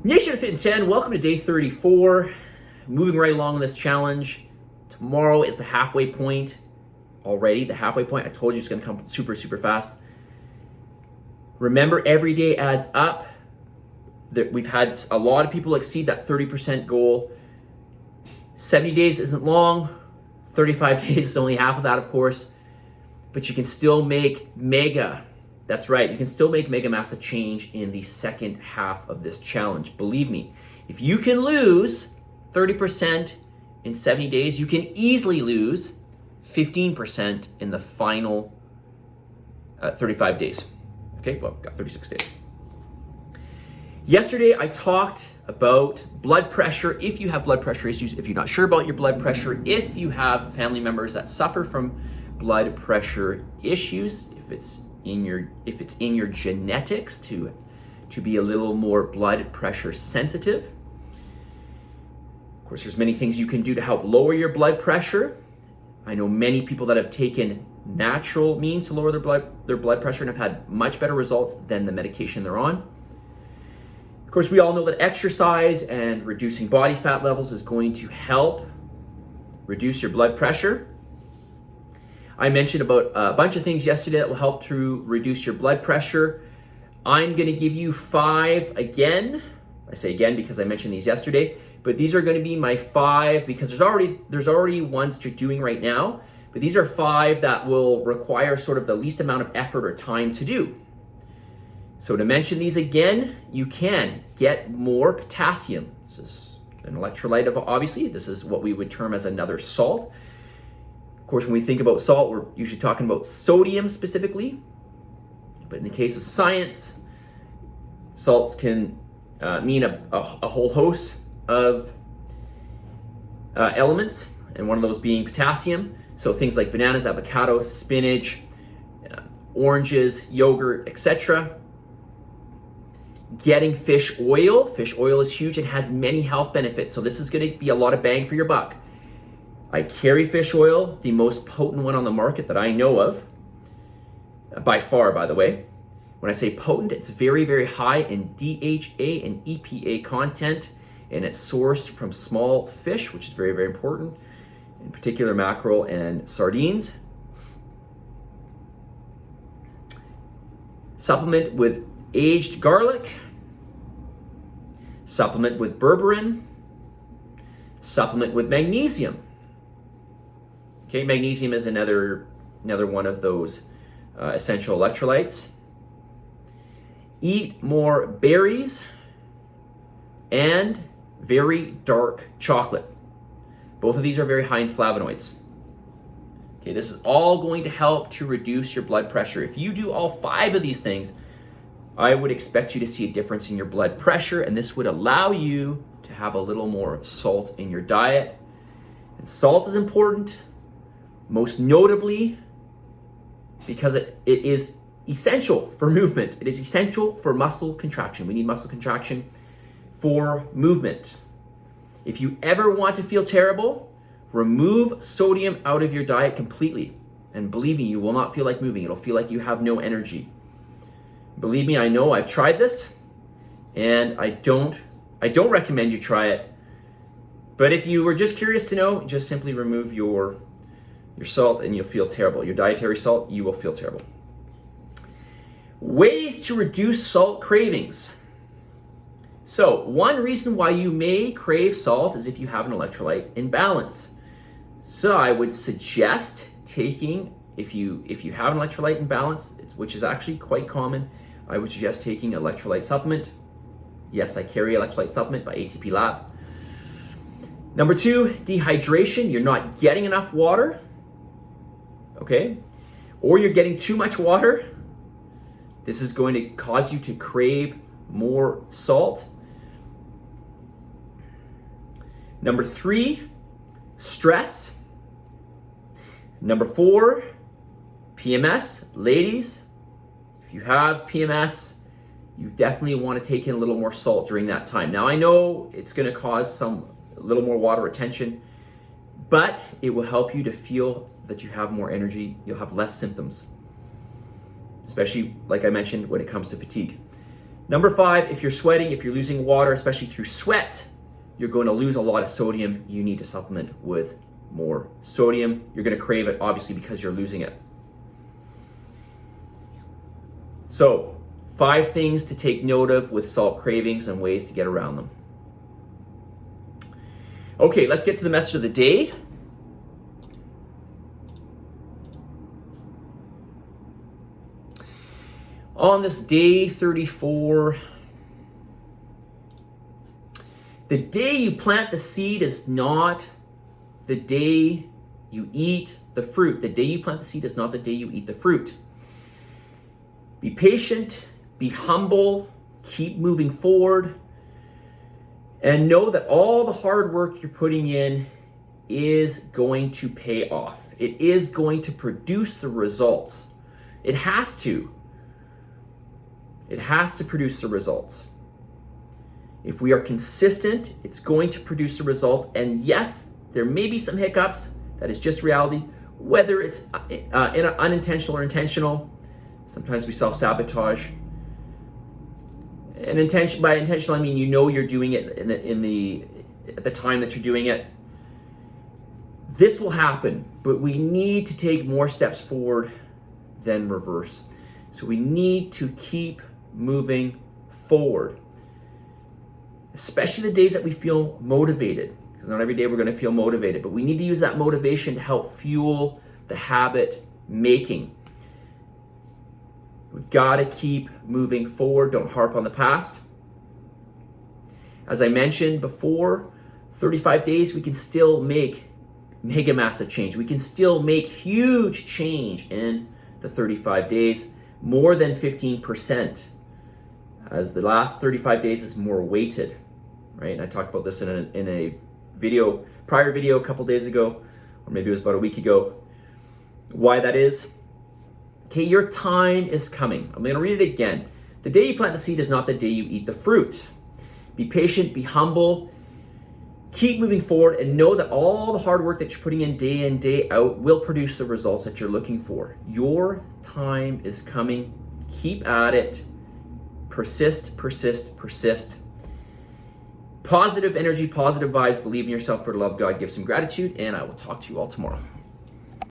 Nation of Fitin10, welcome to day 34. Moving right along this challenge. Tomorrow is the halfway point already. The halfway point, I told you it's going to come super fast. Remember, every day adds up. We've had a lot of people exceed that 30% goal. 70 days isn't long. 35 days is only half of that, of course. But you can still make that's right, you can still make mega massive change in the second half of this challenge. Believe me, if you can lose 30% in 70 days, you can easily lose 15% in the final 35 days. Okay, well, got 36 days. Yesterday, I talked about blood pressure. If you have blood pressure issues, if you're not sure about your blood pressure, if you have family members that suffer from blood pressure issues, if it's in your genetics to be a little more blood pressure sensitive. Of course, there's many things you can do to help lower your blood pressure. I know many people that have taken natural means to lower their blood pressure and have had much better results than the medication they're on. Of course, we all know that exercise and reducing body fat levels is going to help reduce your blood pressure. I mentioned about a bunch of things yesterday that will help to reduce your blood pressure. I'm going to give you 5 again. I say again because I mentioned these yesterday, but these are going to be my 5 because there's already ones that you're doing right now, but these are 5 that will require sort of the least amount of effort or time to do. So to mention these again, you can get more potassium. This is an electrolyte, obviously. This is what we would term as another salt. Of course, when we think about salt, we're usually talking about sodium specifically. But in the case of science, salts can mean a whole host of elements, and one of those being potassium. So things like bananas, avocados, spinach, oranges, yogurt, etc. Getting fish oil. Fish oil is huge and has many health benefits. So this is going to be a lot of bang for your buck. I carry fish oil, the most potent one on the market that I know of, by far, by the way. When I say potent, it's very high in DHA and EPA content, and it's sourced from small fish, which is very important, in particular mackerel and sardines. Supplement with aged garlic. Supplement with berberine. Supplement with magnesium. Okay, magnesium is another one of those essential electrolytes. Eat more berries and very dark chocolate. Both of these are very high in flavonoids. Okay, this is all going to help to reduce your blood pressure. If you do all 5 of these things, I would expect you to see a difference in your blood pressure, and this would allow you to have a little more salt in your diet. And salt is important, most notably because it is essential for movement. It is essential for muscle contraction. We need muscle contraction for movement. If you ever want to feel terrible, remove sodium out of your diet completely. And believe me, you will not feel like moving. It'll feel like you have no energy. Believe me, I know, I've tried this, and I don't recommend you try it. But if you were just curious to know, just simply remove your salt and you'll feel terrible. Your dietary salt, you will feel terrible. Ways to reduce salt cravings. So one reason why you may crave salt is if you have an electrolyte imbalance. So I would suggest taking, if you have an electrolyte imbalance, which is actually quite common, I would suggest taking an electrolyte supplement. Yes, I carry electrolyte supplement by ATP Lab. Number 2, dehydration. You're not getting enough water. Okay? Or you're getting too much water. This is going to cause you to crave more salt. Number 3, stress. Number 4, PMS. Ladies, if you have PMS, you definitely want to take in a little more salt during that time. Now I know it's going to cause a little more water retention, but it will help you to feel that you have more energy. You'll have less symptoms, especially like I mentioned when it comes to fatigue. Number 5, if you're sweating, if you're losing water, especially through sweat, you're going to lose a lot of sodium. You need to supplement with more sodium. You're going to crave it, obviously, because you're losing it. So, 5 things to take note of with salt cravings and ways to get around them. Okay, let's get to the message of the day. On this day 34, the day you plant the seed is not the day you eat the fruit. The day you plant the seed is not the day you eat the fruit. Be patient, be humble, keep moving forward, and know that all the hard work you're putting in is going to pay off. It is going to produce the results. It has to. It has to produce the results. If we are consistent, it's going to produce the results. And yes, there may be some hiccups. That is just reality. Whether it's unintentional or intentional, sometimes we self-sabotage. And by intentional, I mean you're doing it at the time that you're doing it. This will happen, but we need to take more steps forward than reverse. So we need to keep moving forward, especially the days that we feel motivated, because not every day we're going to feel motivated, but we need to use that motivation to help fuel the habit making. We've got to keep moving forward. Don't harp on the past. As I mentioned before, 35 days, we can still make mega massive change. We can still make huge change in the 35 days, more than 15%, as the last 35 days is more weighted, right? And I talked about this in a prior video a couple days ago, or maybe it was about a week ago, why that is. Okay, your time is coming. I'm going to read it again. The day you plant the seed is not the day you eat the fruit. Be patient, be humble, keep moving forward, and know that all the hard work that you're putting in, day out, will produce the results that you're looking for. Your time is coming. Keep at it. Persist, persist, persist. Positive energy, positive vibes. Believe in yourself. For the love of God, give some gratitude, and I will talk to you all tomorrow.